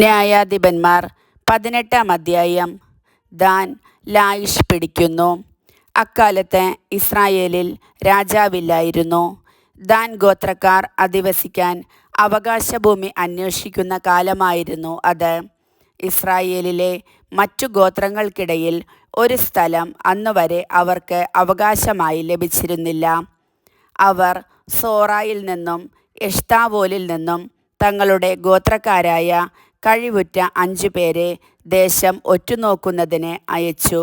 ന്യായാധിപന്മാർ 18-ാം അധ്യായം. ദാൻ ലായിഷ് പിടിക്കുന്നു. അക്കാലത്ത് ഇസ്രായേലിൽ രാജാവില്ലായിരുന്നു. ദാൻ ഗോത്രക്കാർ അധിവസിക്കാൻ അവകാശഭൂമി അന്വേഷിക്കുന്ന കാലമായിരുന്നു അത്. ഇസ്രായേലിലെ മറ്റു ഗോത്രങ്ങൾക്കിടയിൽ ഒരു സ്ഥലം അന്നുവരെ അവർക്ക് അവകാശമായി ലഭിച്ചിരുന്നില്ല. അവർ സോറായിൽ നിന്നും എഷ്താവോലിൽ നിന്നും തങ്ങളുടെ ഗോത്രക്കാരായ കഴിവുറ്റ 5 പേരെ ദേശം ഒറ്റുനോക്കുന്നതിന് അയച്ചു.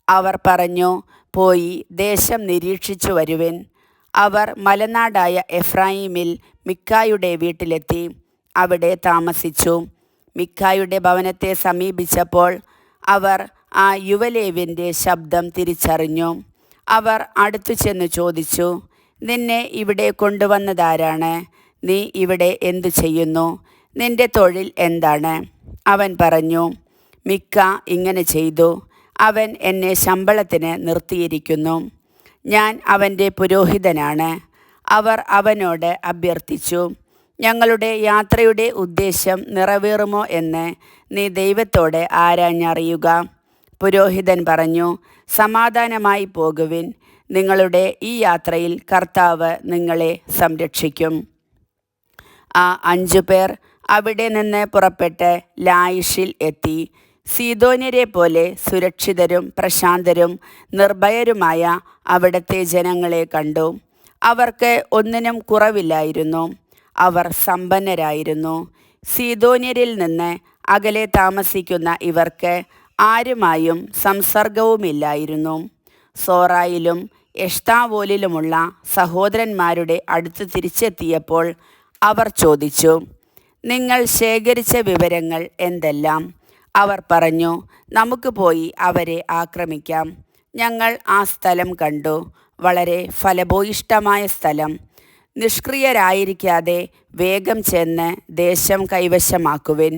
അവർ പറഞ്ഞു, പോയി ദേശം നിരീക്ഷിച്ചു വരുവിൻ. അവർ മലനാടായ എഫ്രായിമിൽ മിക്കായുടെ വീട്ടിലെത്തി അവിടെ താമസിച്ചു. മിക്കായുടെ ഭവനത്തെ സമീപിച്ചപ്പോൾ അവർ ആ യുവലേവ്യൻ്റെ ശബ്ദം തിരിച്ചറിഞ്ഞു. അവർ അടുത്തു ചെന്ന് ചോദിച്ചു, നിന്നെ ഇവിടെ കൊണ്ടുവന്നതാരാണ്? നീ ഇവിടെ എന്തു ചെയ്യുന്നു? നിന്റെ തൊഴിൽ എന്താണ്? അവൻ പറഞ്ഞു, മിക്ക ഇങ്ങനെ ചെയ്തു. അവൻ എന്നെ ശമ്പളത്തിന് നിർത്തിയിരിക്കുന്നു. ഞാൻ അവൻ്റെ പുരോഹിതനാണ്. അവർ അവനോട് അഭ്യർത്ഥിച്ചു, ഞങ്ങളുടെ യാത്രയുടെ ഉദ്ദേശം നിറവേറുമോ എന്ന് നീ ദൈവത്തോടെ ആരാഞ്ഞറിയുക. പുരോഹിതൻ പറഞ്ഞു, സമാധാനമായി പോകുവിൻ. നിങ്ങളുടെ ഈ യാത്രയിൽ കർത്താവ് നിങ്ങളെ സംരക്ഷിക്കും. ആ 5 പേർ അവിടെ നിന്ന് പുറപ്പെട്ട് ലായിഷിൽ എത്തി. സീദോന്യരെ പോലെ സുരക്ഷിതരും പ്രശാന്തരും നിർഭയരുമായ അവിടുത്തെ ജനങ്ങളെ കണ്ടു. അവർക്ക് ഒന്നിനും കുറവില്ലായിരുന്നു. അവർ സമ്പന്നരായിരുന്നു. സീദോന്യരിൽ നിന്ന് അകലെ താമസിക്കുന്ന ഇവർക്ക് ആരുമായും സംസർഗവുമില്ലായിരുന്നു. സോറായിലും എഷ്താവോലിലുമുള്ള സഹോദരന്മാരുടെ അടുത്ത് തിരിച്ചെത്തിയപ്പോൾ അവർ ചോദിച്ചു, നിങ്ങൾ ശേഖരിച്ച വിവരങ്ങൾ എന്തെല്ലാം? അവർ പറഞ്ഞു, നമുക്ക് പോയി അവരെ ആക്രമിക്കാം. ഞങ്ങൾ ആ സ്ഥലം കണ്ടു. വളരെ ഫലഭൂയിഷ്ഠമായ സ്ഥലം. നിഷ്ക്രിയരായിരിക്കാതെ വേഗം ചെന്ന് ദേശം കൈവശമാക്കുവിൻ.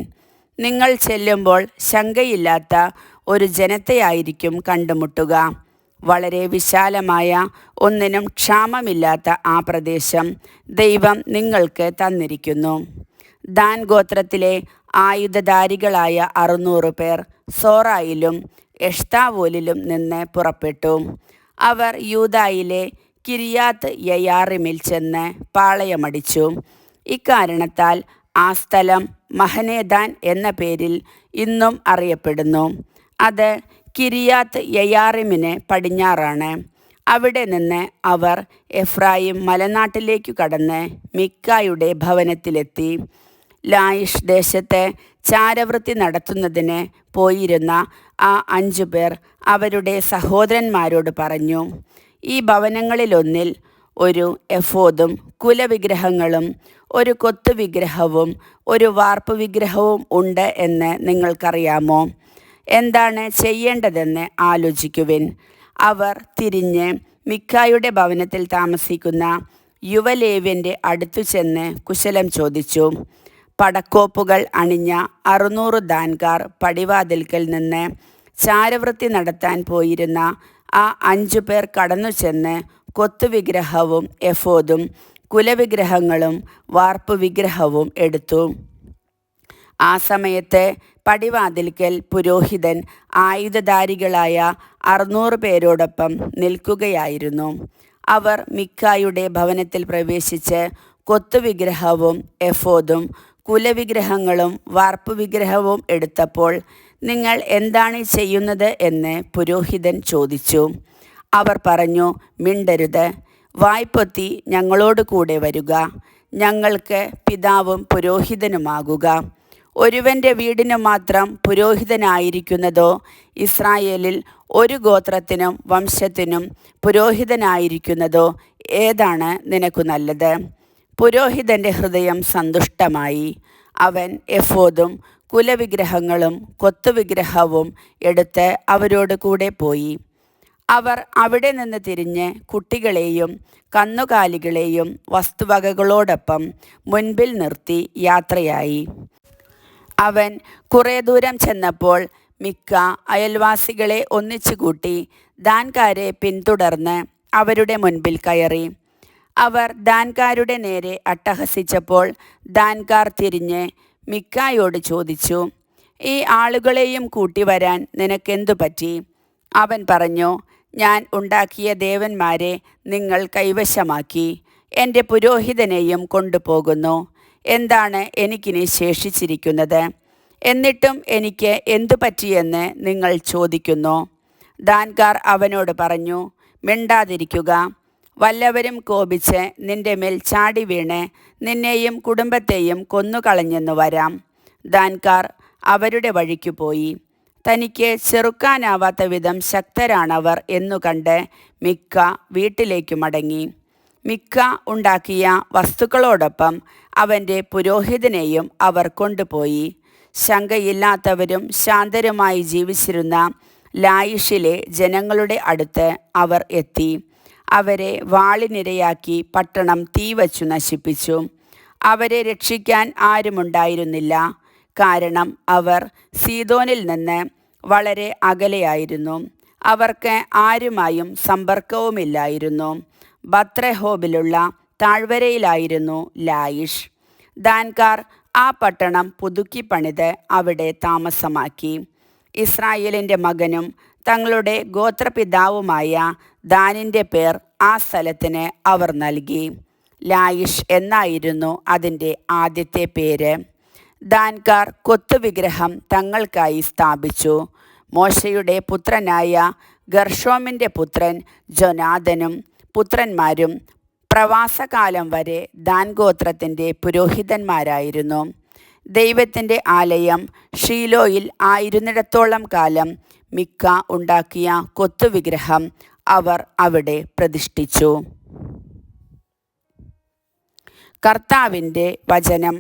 നിങ്ങൾ ചെല്ലുമ്പോൾ ശങ്കയില്ലാത്ത ഒരു ജനത്തെയായിരിക്കും കണ്ടുമുട്ടുക. വളരെ വിശാലമായ ഒന്നിനും ക്ഷാമമില്ലാത്ത ആ പ്രദേശം ദൈവം നിങ്ങൾക്ക് തന്നിരിക്കുന്നു. ദാൻ ഗോത്രത്തിലെ ആയുധധാരികളായ 600 പേർ സോറായിലും എഷ്താവോലിലും നിന്ന് പുറപ്പെട്ടു. അവർ യൂദായിലെ കിരിയാത്ത് യയാറിമിൽ ചെന്ന് പാളയമടിച്ചു. ഇക്കാരണത്താൽ ആ സ്ഥലം മഹനേദാൻ എന്ന പേരിൽ ഇന്നും അറിയപ്പെടുന്നു. അത് കിരിയാത്ത് യയാറിമിന് പടിഞ്ഞാറാണ്. അവിടെ നിന്ന് അവർ എഫ്രായിം മലനാട്ടിലേക്കു കടന്ന് മിക്കായുടെ ഭവനത്തിലെത്തി. ലായിഷ് ദേശത്ത് ചാരവൃത്തി നടത്തുന്നതിന് പോയിരുന്ന ആ 5 പേർ അവരുടെ സഹോദരന്മാരോട് പറഞ്ഞു, ഈ ഭവനങ്ങളിലൊന്നിൽ ഒരു എഫോദും കുലവിഗ്രഹങ്ങളും ഒരു കൊത്തുവിഗ്രഹവും ഒരു വാർപ്പ് വിഗ്രഹവും ഉണ്ട് എന്ന് നിങ്ങൾക്കറിയാമോ? എന്താണ് ചെയ്യേണ്ടതെന്ന് ആലോചിക്കുവിൻ. അവർ തിരിഞ്ഞ് മിക്കായുടെ ഭവനത്തിൽ താമസിക്കുന്ന യുവലേവ്യൻ്റെ അടുത്തു ചെന്ന് കുശലം ചോദിച്ചു. പടക്കോപ്പുകൾ അണിഞ്ഞ 600 ദാൻകാർ പടിവാതിൽക്കൽ നിന്ന് ചാരവൃത്തി നടത്താൻ പോയിരുന്ന ആ 5 പേർ കടന്നു ചെന്ന് കൊത്തുവിഗ്രഹവും എഫോദും കുലവിഗ്രഹങ്ങളും വാർപ്പ് വിഗ്രഹവും എടുത്തു. ആ സമയത്ത് പടിവാതിൽക്കൽ പുരോഹിതൻ ആയുധധാരികളായ 600 പേരോടൊപ്പം നിൽക്കുകയായിരുന്നു. അവർ മിക്കായുടെ ഭവനത്തിൽ പ്രവേശിച്ച് കൊത്തുവിഗ്രഹവും എഫോദും കുലവിഗ്രഹങ്ങളും വാർപ്പ് വിഗ്രഹവും എടുത്തപ്പോൾ, നിങ്ങൾ എന്താണ് ചെയ്യുന്നത് എന്ന് പുരോഹിതൻ ചോദിച്ചു. അവർ പറഞ്ഞു, മിണ്ടരുത്, വായ്പൊത്തി ഞങ്ങളോട് കൂടെ വരിക. ഞങ്ങൾക്ക് പിതാവും പുരോഹിതനുമാകുക. ഒരുവൻ്റെ വീടിനു മാത്രം പുരോഹിതനായിരിക്കുന്നതോ ഇസ്രായേലിൽ ഒരു ഗോത്രത്തിനും വംശത്തിനും പുരോഹിതനായിരിക്കുന്നതോ ഏതാണ് നിനക്കു നല്ലത്? പുരോഹിതൻ്റെ ഹൃദയം സന്തുഷ്ടമായി. അവൻ എഫോദും കുലവിഗ്രഹങ്ങളും കൊത്തുവിഗ്രഹവും എടുത്ത് അവരോട് കൂടെ പോയി. അവർ അവിടെ നിന്ന് തിരിഞ്ഞ് കുട്ടികളെയും കന്നുകാലികളെയും വസ്തുവകകളോടൊപ്പം മുൻപിൽ നിർത്തി യാത്രയായി. അവൻ കുറേ ദൂരം ചെന്നപ്പോൾ മിക്ക അയൽവാസികളെ ഒന്നിച്ചുകൂട്ടി ദാൻകാരെ പിന്തുടർന്ന് അവരുടെ മുൻപിൽ കയറി. അവർ ദാൻകാരുടെ നേരെ അട്ടഹസിച്ചപ്പോൾ ദാൻകാർ തിരിഞ്ഞ് മിക്കായോട് ചോദിച്ചു, ഈ ആളുകളെയും കൂട്ടി വരാൻ നിനക്കെന്തു പറ്റി? അവൻ പറഞ്ഞു, ഞാൻ ഉണ്ടാക്കിയ ദേവന്മാരെ നിങ്ങൾ കൈവശമാക്കി, എൻ്റെ പുരോഹിതനെയും കൊണ്ടുപോകുന്നു. എന്താണ് എനിക്കിനി ശേഷിച്ചിരിക്കുന്നത്? എന്നിട്ടും എനിക്ക് എന്തു പറ്റിയെന്ന് നിങ്ങൾ ചോദിക്കുന്നു. ദാൻകാർ അവനോട് പറഞ്ഞു, മിണ്ടാതിരിക്കുക. വല്ലവരും കോപിച്ച് നിന്റെ മേൽ ചാടി വീണ് നിന്നെയും കുടുംബത്തെയും കൊന്നുകളഞ്ഞെന്നു വരാം. ദാൻകാർ അവരുടെ വഴിക്കു പോയി. തനിക്ക് ചെറുക്കാനാവാത്ത വിധം ശക്തരാണവർ എന്നു കണ്ട് മിക്ക വീട്ടിലേക്കു മടങ്ങി. മിക്ക ഉണ്ടാക്കിയ വസ്തുക്കളോടൊപ്പം അവൻ്റെ പുരോഹിതനെയും അവർ കൊണ്ടുപോയി. ശങ്കയില്ലാത്തവരും ശാന്തരുമായി ജീവിച്ചിരുന്ന ലായിഷിലെ ജനങ്ങളുടെ അടുത്ത് അവർ എത്തി. അവരെ വാളിനിരയാക്കി പട്ടണം തീവച്ചു നശിപ്പിച്ചു. അവരെ രക്ഷിക്കാൻ ആരുമുണ്ടായിരുന്നില്ല. കാരണം അവർ സീദോനിൽ നിന്ന് വളരെ അകലെയായിരുന്നു. അവർക്ക് ആരുമായും സമ്പർക്കവുമില്ലായിരുന്നു. ബത്രഹോബിലുള്ള താഴ്വരയിലായിരുന്നു ലായിഷ്. ദാൻകാർ ആ പട്ടണം പുതുക്കി പണിത് അവിടെ താമസമാക്കി. ഇസ്രായേലിൻ്റെ മകനും തങ്ങളുടെ ഗോത്രപിതാവുമായ ദാനിൻ്റെ പേർ ആ സ്ഥലത്തിന് അവർ നൽകി. ലായിഷ് എന്നായിരുന്നു അതിൻ്റെ ആദ്യത്തെ പേര്. ദാൻകാർ കൊത്തുവിഗ്രഹം തങ്ങൾക്കായി സ്ഥാപിച്ചു. മോശയുടെ പുത്രനായ ഗർഷോമിൻ്റെ പുത്രൻ ജൊനാഥനും പുത്രന്മാരും പ്രവാസകാലം വരെ ദാൻ ഗോത്രത്തിൻ്റെ പുരോഹിതന്മാരായിരുന്നു. ദൈവത്തിൻ്റെ ആലയം ഷീലോയിൽ ആയിരുന്നിടത്തോളം കാലം മിക്ക ഉണ്ടാക്കിയ കൊത്തുവിഗ്രഹം അവർ അവിടെ പ്രതിഷ്ഠിച്ചു. കർത്താവിൻ്റെ വചനം.